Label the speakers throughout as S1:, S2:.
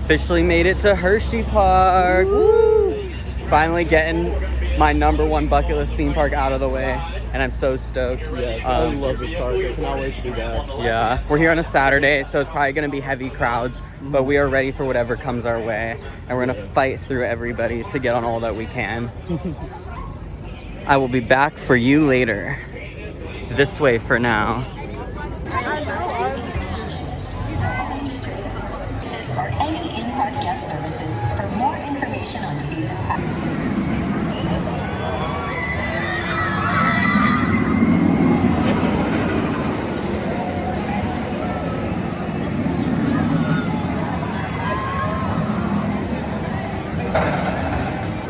S1: Officially made it to Hersheypark. Woo! Finally getting my #1 bucket list theme park out of the way, and I'm so stoked.
S2: Yes, I love this park. I cannot wait to be back.
S1: Yeah, we're here on a Saturday, so it's probably going to be heavy crowds, but we are ready for whatever comes our way, and we're going to fight through everybody to get on all that we can. I will be back for you later. This way for now.
S3: For any in-park guest services, for more information on season pass.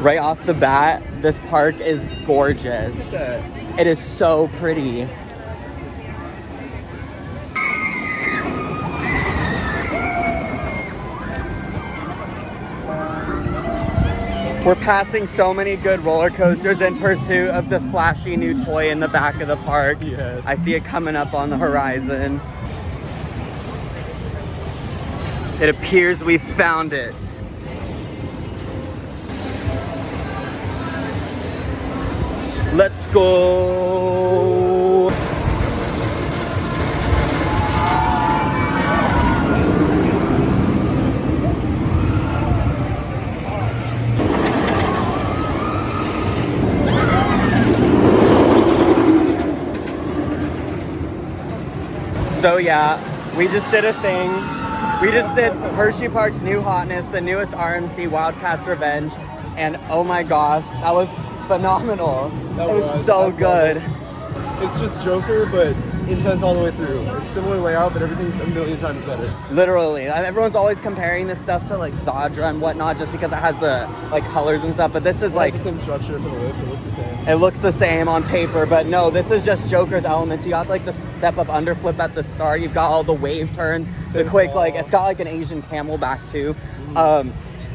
S1: Right off the bat, this park is gorgeous.
S2: Look at that.
S1: It is so pretty. We're passing so many good roller coasters in pursuit of the flashy new toy in the back of the park.
S2: Yes.
S1: I see it coming up on the horizon. It appears we found it. Let's go. So yeah, we just did a thing. We just did Hersheypark's new hotness, the newest RMC, Wildcat's Revenge, and oh my gosh, that was phenomenal. It was so good.
S2: It's just Joker, but intense all the way through. It's similar layout, but everything's a million times better.
S1: Literally, everyone's always comparing this stuff to like Zadra and whatnot, just because it has the like colors and stuff. But this is like
S2: the same structure for the lift. It looks the same.
S1: It looks the same on paper, but no, this is just Joker's elements. You got like the step up underflip at the start. You've got all the wave turns, the quick like it's got like an Asian camelback too.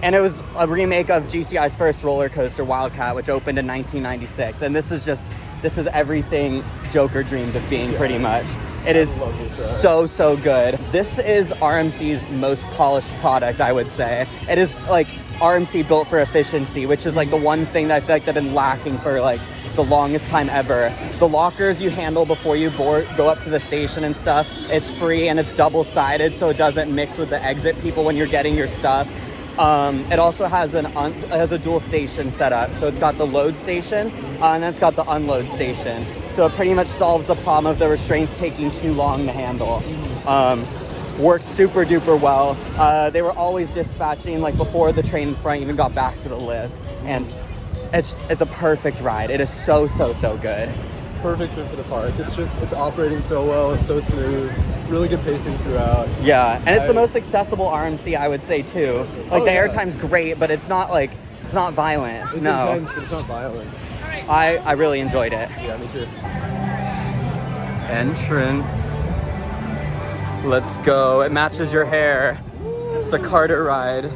S1: And it was a remake of GCI's first roller coaster, Wildcat, which opened in 1996. And this is everything Joker dreamed of being, pretty much. It is so good. This is RMC's most polished product, I would say. It is like RMC built for efficiency, which is like the one thing that I feel like they've been lacking for like the longest time ever. The lockers you handle before you go up to the station and stuff, it's free and it's double-sided, so it doesn't mix with the exit people when you're getting your stuff. It also has a dual station setup. So it's got the load station and then it's got the unload station. So it pretty much solves the problem of the restraints taking too long to handle. Works super duper well. They were always dispatching like before the train in front even got back to the lift. And it's a perfect ride. It is so good.
S2: Perfect fit for the park. It's operating so well. It's so smooth. Really good pacing throughout.
S1: Yeah, and it's the most accessible RMC, I would say too. Like the airtime's great, but it's not violent.
S2: It's
S1: no.
S2: intense, but it's not violent.
S1: I really enjoyed it.
S2: Yeah, me too.
S1: Entrance. Let's go. It matches your hair. It's the Carter ride.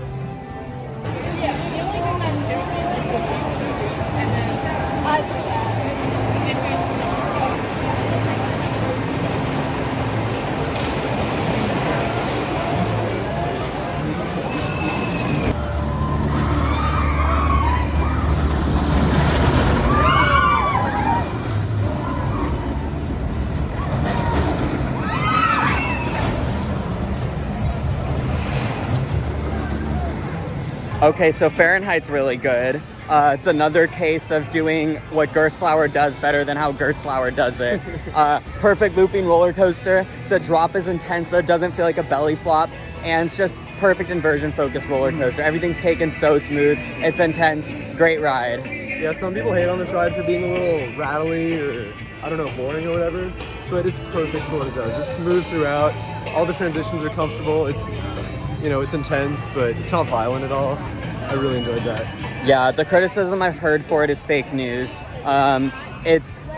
S1: Okay, so Fahrenheit's really good. It's another case of doing what Gerstlauer does better than how Gerstlauer does it. Perfect looping roller coaster. The drop is intense, but it doesn't feel like a belly flop. And it's just perfect inversion focused roller coaster. Everything's taken so smooth. It's intense. Great ride.
S2: Yeah, some people hate on this ride for being a little rattly or, I don't know, boring or whatever. But it's perfect for what it does. It's smooth throughout. All the transitions are comfortable. It's intense, but it's not violent at all. I really enjoyed that.
S1: Yeah, the criticism I've heard for it is fake news. It's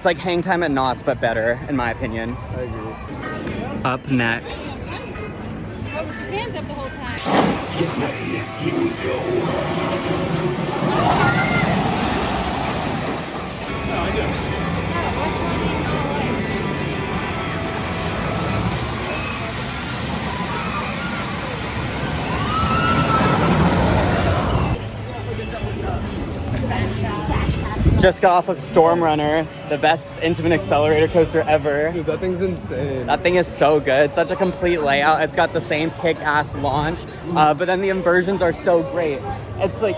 S1: like Hang Time at Knott's, but better, in my opinion.
S2: I agree.
S1: Up next.
S4: Put your hands up the whole time.
S5: Get ready, here we go.
S1: Just got off of Storm Runner, the best intimate accelerator coaster ever.
S2: Dude, that thing's insane.
S1: That thing is so good. Such a complete layout. It's got the same kick-ass launch, but then the inversions are so great. It's like,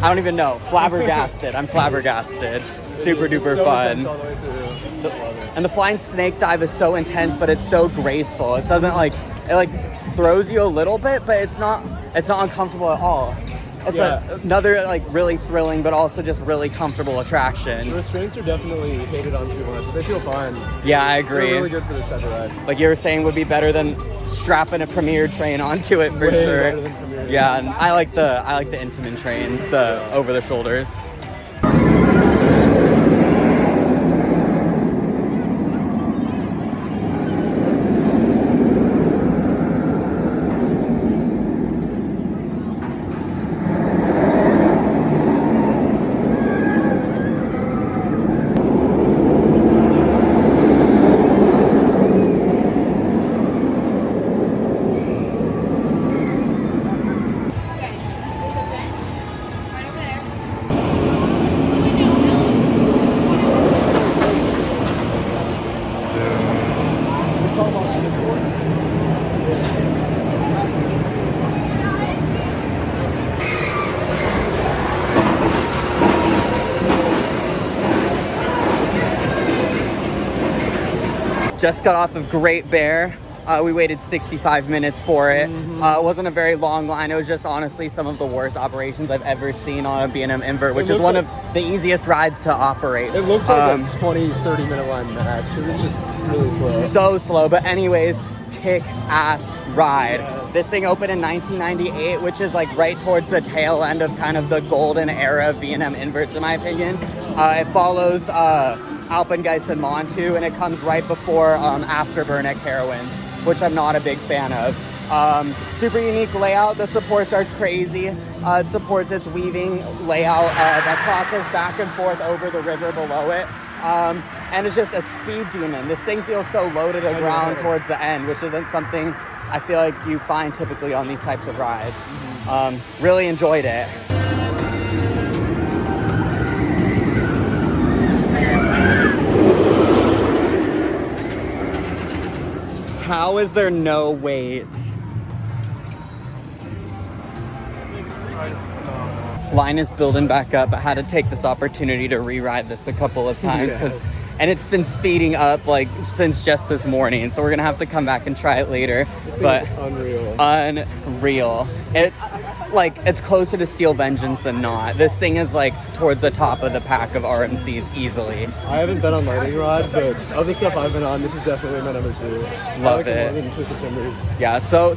S1: I don't even know, flabbergasted. I'm flabbergasted. Super duper
S2: So
S1: fun.
S2: intense all the way through. Love it.
S1: And the flying snake dive is so intense, but it's so graceful. It doesn't like, it like throws you a little bit, but it's not uncomfortable at all. It's another like really thrilling, but also just really comfortable attraction.
S2: The restraints are definitely hated on too much. They feel fine.
S1: Yeah, I agree.
S2: They're really good for this type of ride.
S1: Like you were saying, would be better than strapping a Premier train onto it for
S2: Way
S1: sure.
S2: better than Premier.
S1: Yeah, and I like the Intamin trains, the over the shoulders. Just got off of Great Bear. We waited 65 minutes for it. It wasn't a very long line. It was just honestly some of the worst operations I've ever seen on a B&M invert, which is one of the easiest rides to operate.
S2: It looked like a 20, 30 minute line max. It was just really slow.
S1: So slow, but anyways, kick-ass ride. This thing opened in 1998, which is like right towards the tail end of kind of the golden era of B&M inverts, in my opinion. It follows Alpengeist and Montu, and it comes right before Afterburn at Carowinds, which I'm not a big fan of. Super unique layout. The supports are crazy. It supports its weaving layout that crosses back and forth over the river below it. And it's just a speed demon. This thing feels so low to the ground towards the end, which isn't something I feel like you find typically on these types of rides. Really enjoyed it. How is there no wait? Line is building back up. I had to take this opportunity to re-ride this a couple of times and it's been speeding up like since just this morning. So we're gonna have to come back and try it later. But unreal. It's like, it's closer to Steel Vengeance than not. This thing is like towards the top of the pack of RMCs easily.
S2: I haven't been on Lightning Rod, but of the stuff I've been on, this is definitely my number 2.
S1: Love it.
S2: More than Twisted Timbers.
S1: Yeah, so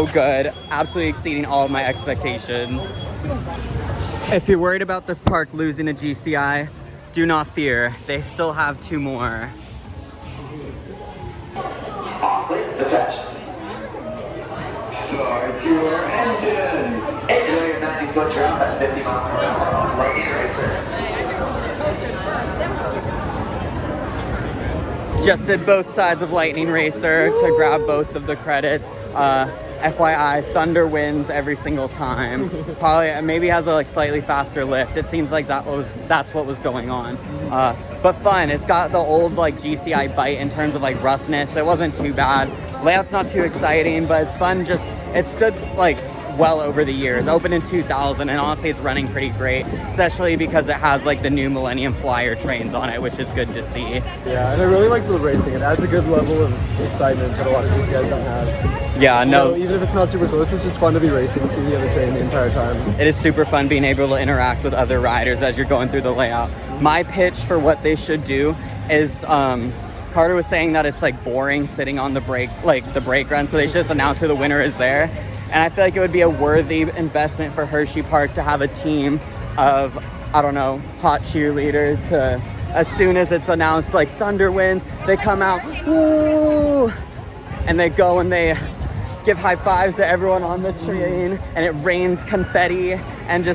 S1: good. Absolutely exceeding all of my expectations. If you're worried about this park losing a GCI, do not fear. They still have 2 more.
S6: Start your engines! Enjoy your 90-foot drop at 50 miles per hour on Lightning Racer.
S1: Just did both sides of Lightning Racer to grab both of the credits. FYI, Thunder wins every single time. Probably maybe has a like slightly faster lift. It seems like that's what was going on. But fun. It's got the old like GCI bite in terms of like roughness. It wasn't too bad. Layout's not too exciting, but it's fun. Just it stood like well over the years. Opened in 2000, and honestly it's running pretty great, especially because it has like the new Millennium Flyer trains on it, which is good to see.
S2: Yeah, and I really like the racing. It adds a good level of excitement that a lot of these guys don't have.
S1: Yeah, no.
S2: You know, even if it's not super close, it's just fun to be racing and see the other train the entire time.
S1: It is super fun being able to interact with other riders as you're going through the layout. My pitch for what they should do is, Carter was saying that it's like boring sitting on the brake run, so they should just announce who the winner is there. And I feel like it would be a worthy investment for Hersheypark to have a team of, I don't know, hot cheerleaders to, as soon as it's announced like Thunder wins, they come out, woo, and they go and they give high fives to everyone on the train, and it rains confetti and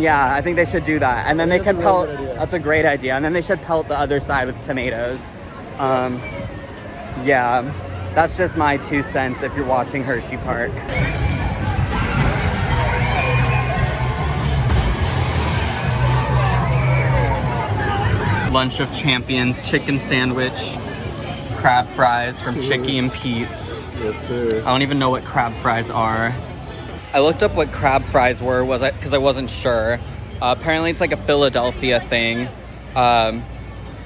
S1: yeah, I think they should do that. And then they can pelt, that's a great idea. And then they should pelt the other side with tomatoes. Yeah, that's just my 2 cents if you're watching Hersheypark. Lunch of Champions chicken sandwich, crab fries from Chicky and Pete's.
S2: Yes, sir.
S1: I don't even know what crab fries are. I looked up what crab fries were because I wasn't sure. Apparently it's like a Philadelphia thing.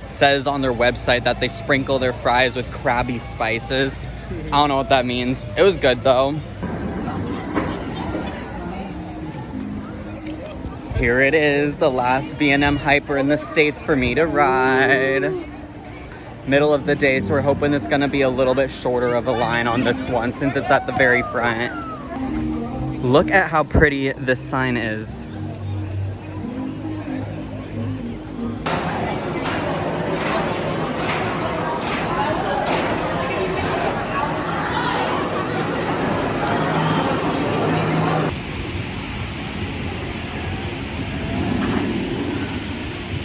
S1: Says on their website that they sprinkle their fries with crabby spices. I don't know what that means. It was good though. Here it is, the last B&M Hyper in the States for me to ride. Middle of the day, so we're hoping it's gonna be a little bit shorter of a line on this one since it's at the very front. Look at how pretty this sign is.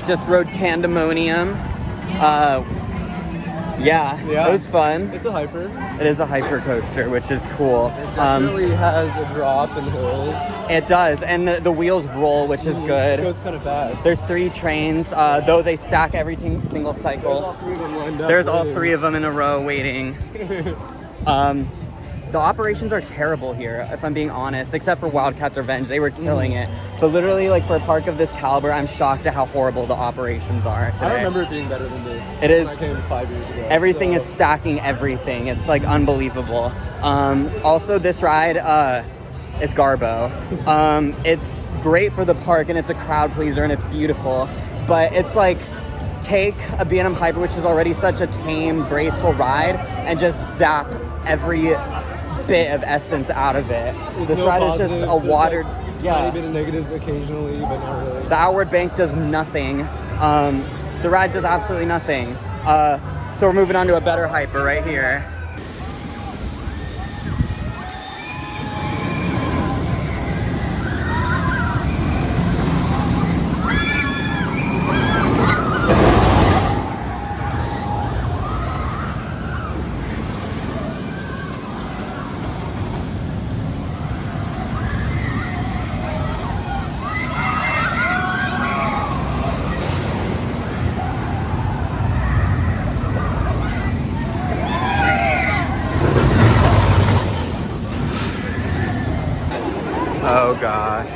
S1: Just rode Candemonium. Yeah, it was fun.
S2: It's a hyper.
S1: It is a hyper coaster, which is cool.
S2: It definitely has a drop in hills.
S1: It does, and the wheels roll, which is good.
S2: It goes kind of fast.
S1: There's 3 trains, though they stack every single cycle. There's all 3 of them in a row waiting. The operations are terrible here, if I'm being honest, except for Wildcat's Revenge. They were killing it. But literally, like, for a park of this caliber, I'm shocked at how horrible the operations are today.
S2: I don't remember it being better than this.
S1: It is.
S2: When I came 5 years ago.
S1: Everything is stacking everything. It's, like, unbelievable. Also, this ride, it's Garbo. It's great for the park, and it's a crowd pleaser, and it's beautiful. But it's, like, take a B&M Hyper, which is already such a tame, graceful ride, and just zap every bit of essence out of it. This ride is just a watered,
S2: tiny bit of negatives occasionally, but not really.
S1: The outward bank does nothing. The ride does absolutely nothing. So we're moving on to a better hyper right here. Oh gosh.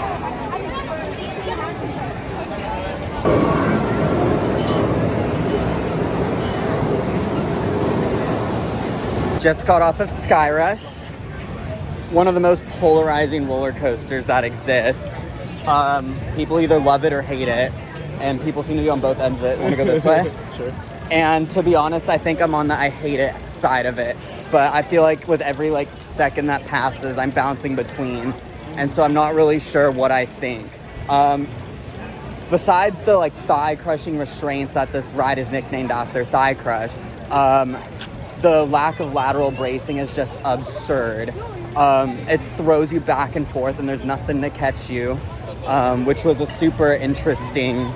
S1: Just got off of Skyrush, one of the most polarizing roller coasters that exists. People either love it or hate it, and people seem to be on both ends of it. Want to go this way?
S2: Sure.
S1: And to be honest, I think I'm on the I hate it side of it. But I feel like with every second that passes, I'm bouncing between. And so I'm not really sure what I think. Besides the thigh crushing restraints that this ride is nicknamed after, Thigh Crush, the lack of lateral bracing is just absurd. It throws you back and forth and there's nothing to catch you, which was a super interesting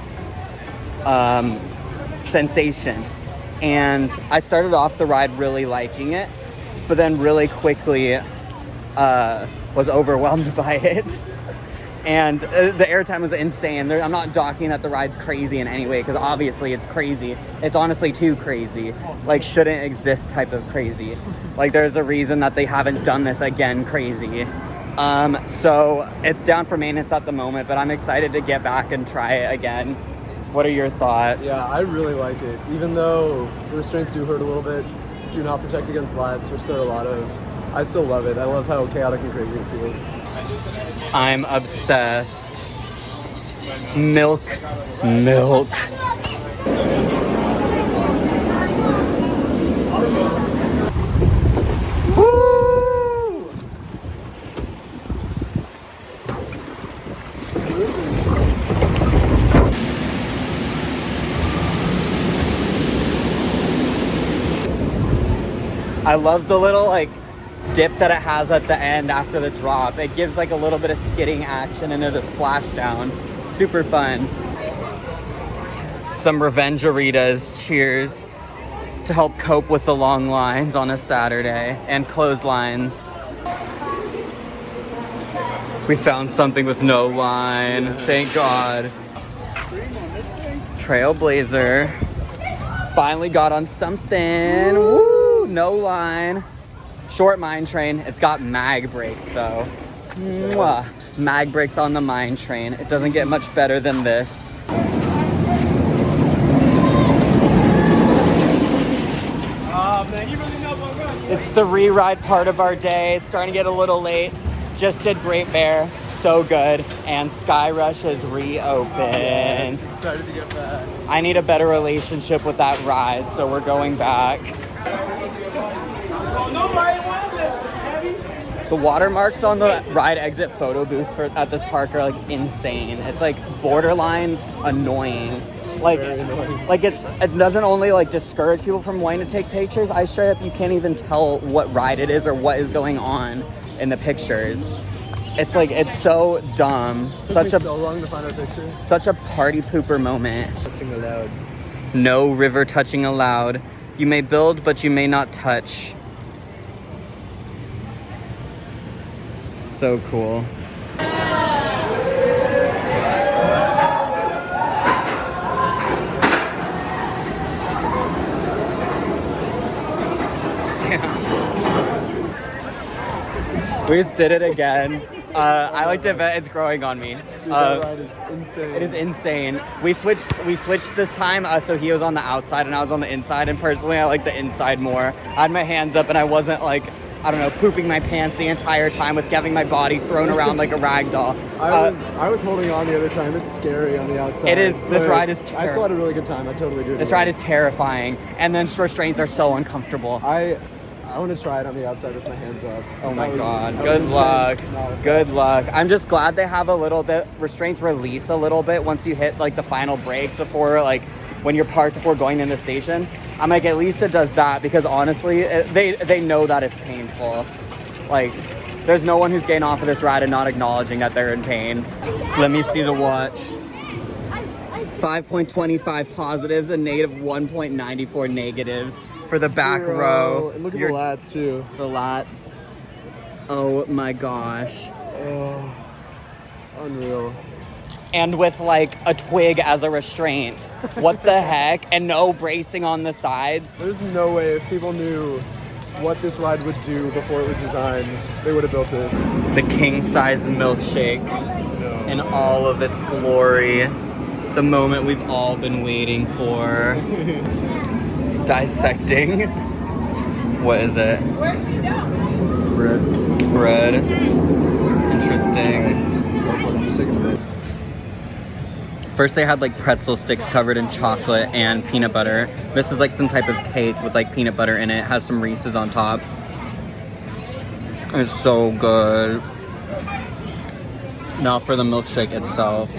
S1: sensation. And I started off the ride really liking it, but then really quickly was overwhelmed by it. And the airtime was insane. I'm not docking that the ride's crazy in any way, because obviously it's crazy. It's honestly too crazy. Shouldn't exist type of crazy. There's a reason that they haven't done this again crazy. So it's down for maintenance at the moment, but I'm excited to get back and try it again. What are your thoughts?
S2: Yeah, I really like it. Even though the restraints do hurt a little bit, do not protect against slats, which there are a lot of. I still love it. I love how chaotic and crazy it feels.
S1: I'm obsessed. Milk. Milk. Woo! I love the little dip that it has at the end after the drop. It gives a little bit of skidding action into the splashdown. Super fun. Some Revenge-aritas, cheers, to help cope with the long lines on a Saturday and clotheslines. We found something with no line, thank God. Trailblazer. Finally got on something. Woo! No line. Short mine train. It's got mag brakes though. Mwah. Mag brakes on the mine train. It doesn't get much better than this. It's the re-ride part of our day. It's starting to get a little late. Just did Great Bear. So good. And Skyrush is reopened.
S2: Excited to get back.
S1: I need a better relationship with that ride, so we're going back. The watermarks on the ride exit photo booth at this park are like insane. It's like borderline annoying. It doesn't only like discourage people from wanting to take pictures. I straight up, you can't even tell what ride it is or what is going on in the pictures. It's like, it's so dumb.
S2: Took me so long to find our picture.
S1: Such a party pooper moment.
S2: Touching allowed.
S1: No river touching allowed. You may build, but you may not touch. So cool. We just did it again. I like to bet it's growing on me.
S2: Dude, that ride is insane.
S1: It is insane. We switched this time, so he was on the outside and I was on the inside, and personally I like the inside more. I had my hands up and I wasn't like, I don't know, pooping my pants the entire time with having my body thrown around like a rag doll.
S2: I was holding on the other time. It's scary on the outside.
S1: It is. This ride is
S2: I
S1: terrifying.
S2: still had a really good time. I totally do.
S1: This ride is terrifying, and then restraints are so uncomfortable.
S2: I want to try it on the outside with my hands up.
S1: Oh my God.
S2: That
S1: Good
S2: was
S1: luck.
S2: intense. No.
S1: Good luck. I'm just glad they have a little bit, restraints release a little bit once you hit like the final brakes before, like when you're parked before going in the station. I'm like, at least it does that, because honestly, they know that it's painful. Like, there's no one who's getting off of this ride and not acknowledging that they're in pain. Let me see the watch. 5.25 positives and negative 1.94 negatives. For the back row.
S2: And look at the lats too.
S1: The lats. Oh my gosh.
S2: Oh, unreal.
S1: And with like a twig as a restraint. What the heck? And no bracing on the sides.
S2: There's no way, if people knew what this ride would do before it was designed, they would have built this.
S1: The king-size milkshake in all of its glory. The moment we've all been waiting for. Dissecting. What is it? Bread. Interesting. First they had like pretzel sticks covered in chocolate and peanut butter. This is like some type of cake with like peanut butter in it. It has some Reese's on top. It's so good. Now for the milkshake itself.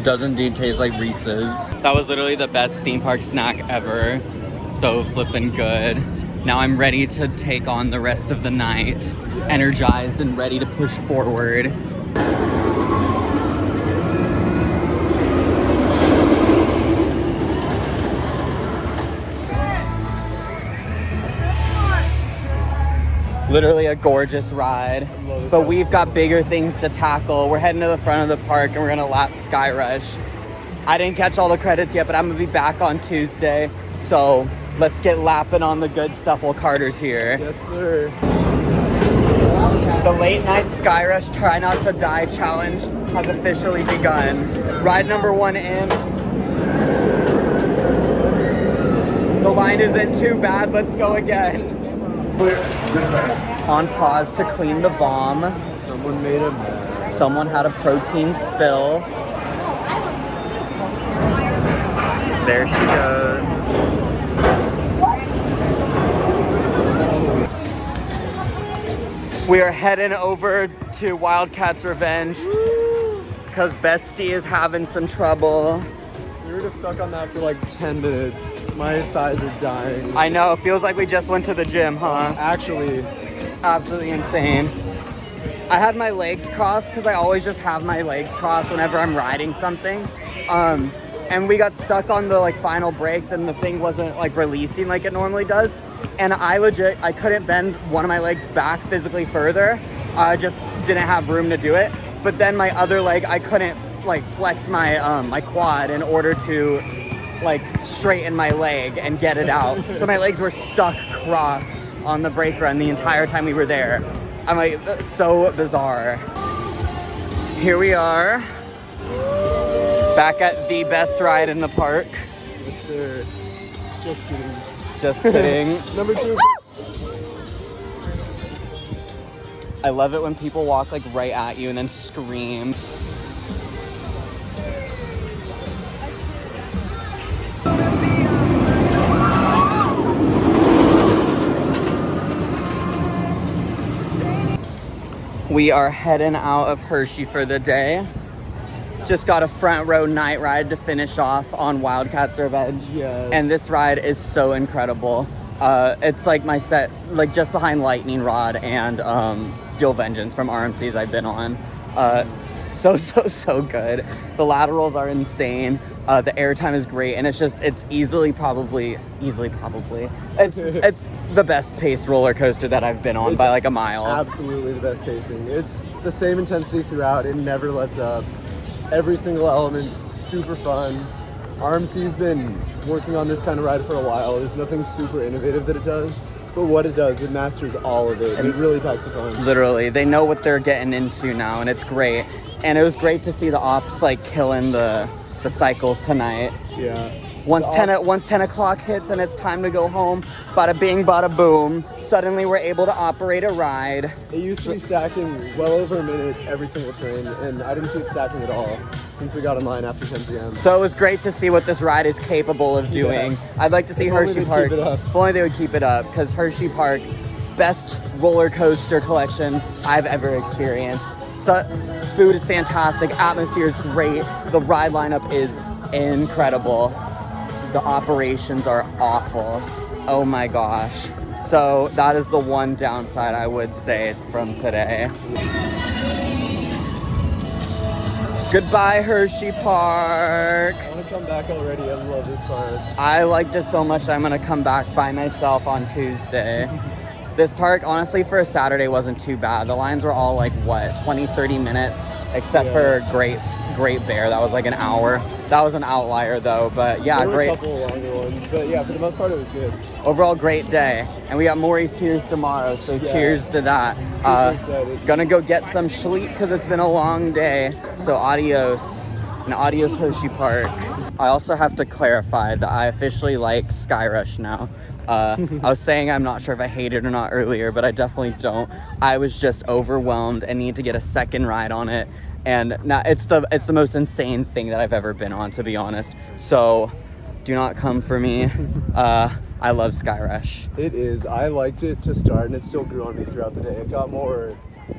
S1: Does indeed taste like Reese's. That was literally the best theme park snack ever. So flippin' good. Now I'm ready to take on the rest of the night. Energized and ready to push forward. Literally a gorgeous ride, but we've got bigger things to tackle. We're heading to the front of the park and we're gonna lap Skyrush. I didn't catch all the credits yet, but I'm gonna be back on Tuesday. So let's get lapping on the good stuff while Carter's here.
S2: Yes, sir.
S1: The late night Skyrush Try Not to Die challenge has officially begun. Ride number 1 in. The line isn't too bad, let's go again. On pause to clean the vom.
S2: Someone made a mess.
S1: Someone had a protein spill. There she goes. We are heading over to Wildcat's Revenge because Bestie is having some trouble.
S2: We were just stuck on that for like 10 minutes. My thighs are dying.
S1: I know, it feels like we just went to the gym, huh?
S2: Actually.
S1: Absolutely insane. I had my legs crossed because I always just have my legs crossed whenever I'm riding something. And we got stuck on the like final brakes and the thing wasn't like releasing like it normally does. And I couldn't bend one of my legs back physically further. I just didn't have room to do it. But then my other leg, I couldn't like flex my my quad in order to like straighten my leg and get it out. So my legs were stuck crossed on the brake run the entire time we were there. I'm like, that's so bizarre. Here we are, back at the best ride in the park.
S2: Yes, sir. Just kidding.
S1: Just kidding.
S2: Number 2.
S1: I love it when people walk like right at you and then scream. We are heading out of Hershey for the day. Just got a front row night ride to finish off on Wildcat's Revenge.
S2: Yes.
S1: And this ride is so incredible. It's like my set, like just behind Lightning Rod and Steel Vengeance from RMCs I've been on. So good. The laterals are insane. The airtime is great, and it's easily probably, it's the best paced roller coaster that I've been on by like a mile.
S2: Absolutely the best pacing. It's the same intensity throughout. It never lets up. Every single element's super fun. RMC's been working on this kind of ride for a while. There's nothing super innovative that it does, but what it does, it masters all of it, and it really packs the fun.
S1: Literally, they know what they're getting into now, and it's great. And it was great to see the ops like killing the cycles tonight.
S2: Yeah.
S1: Once 10 o'clock hits and it's time to go home, bada bing, bada boom, suddenly we're able to operate a ride.
S2: It used to be stacking well over a minute every single train, and I didn't see it stacking at all since we got in line after 10 p.m.
S1: So it was great to see what this ride is capable of doing.
S2: Yeah.
S1: I'd like to see
S2: If only they'd
S1: Hersheypark.
S2: keep it up.
S1: If only they would keep it up, because Hersheypark, best roller coaster collection I've ever experienced. Food is fantastic, atmosphere is great, the ride lineup is incredible. The operations are awful. Oh my gosh. So that is the one downside I would say from today. Goodbye, Hersheypark.
S2: I want to come back already. I love this park.
S1: I liked it so much I'm gonna come back by myself on Tuesday. This park, honestly, for a Saturday wasn't too bad. The lines were all like, what, 20, 30 minutes? Except for Great Bear, that was like an hour. That was an outlier though, but yeah,
S2: There were
S1: great.
S2: a couple longer ones, but yeah, for the most part it was good.
S1: Overall, great day. And we got Maurice Pierce tomorrow, so cheers to that.
S2: Excited.
S1: Gonna go get some sleep because it's been a long day. So adios, and adios Hersheypark. I also have to clarify that I officially like Skyrush now. I was saying I'm not sure if I hate it or not earlier, but I definitely don't. I was just overwhelmed and need to get a second ride on it. And now it's the most insane thing that I've ever been on, to be honest. So do not come for me. I love Skyrush.
S2: It is. I liked it to start, and it still grew on me throughout the day. It got more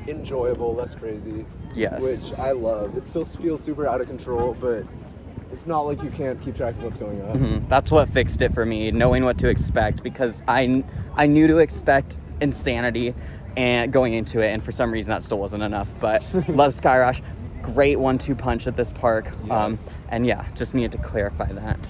S2: enjoyable, less crazy.
S1: Yes.
S2: Which I love. It still feels super out of control, but it's not like you can't keep track of what's going on.
S1: Mm-hmm. That's what fixed it for me, knowing what to expect, because I knew to expect insanity and going into it, and for some reason that still wasn't enough. But love Skyrush. Great 1-2 punch at this park.
S2: Yes.
S1: And yeah, just needed to clarify that.